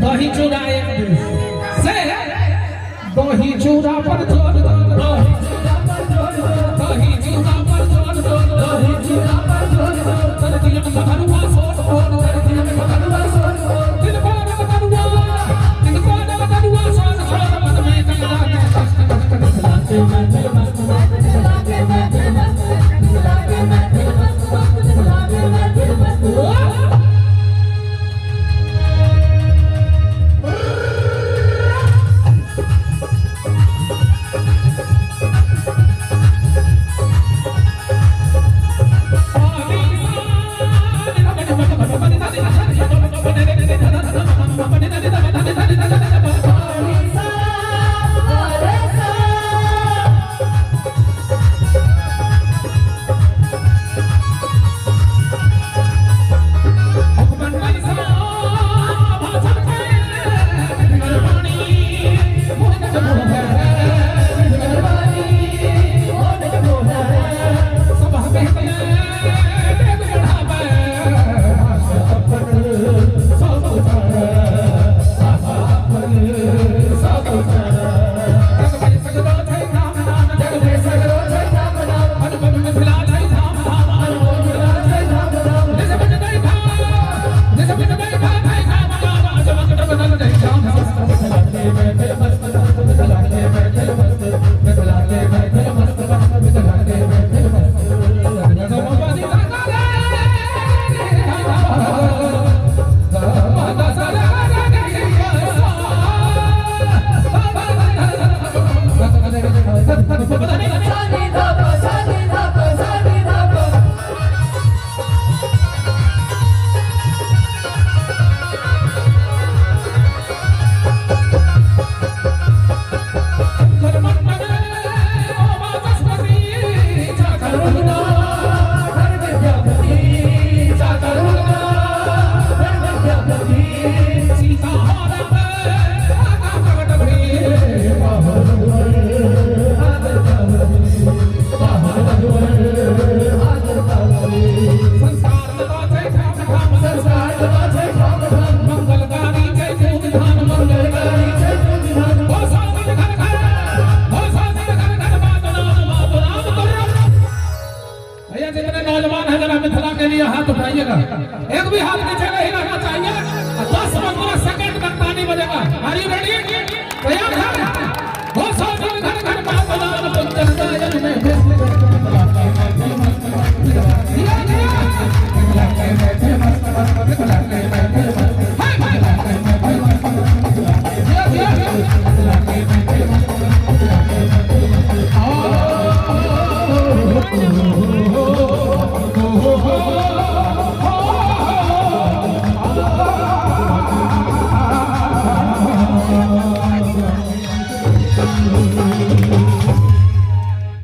दही चूड़ा एक दिन से दही चूड़ा पर जोर दो दही चूड़ा पर जोर दो दही चूड़ा पर जोर दो दही चूड़ा पर जोर दो तेरे दिल में भगवा सोच दो तेरे दिल में भगवा सोच दो दिल को भगवा सोच छोड़ मन में कंगना के लाके मैं दिल मस्त लाके मैं दिल मस्त लाके मैं दिल मस्त लाके मैं दिल मस्त हाथ उठाइएगा, एक भी हाथ नीचे नहीं रहना चाहिए। 10-15 सेकंड तक ताली बजेगा। Are you ready? तैयार है? हो सब घर घर बात बजाना पंचर दायन में Oh,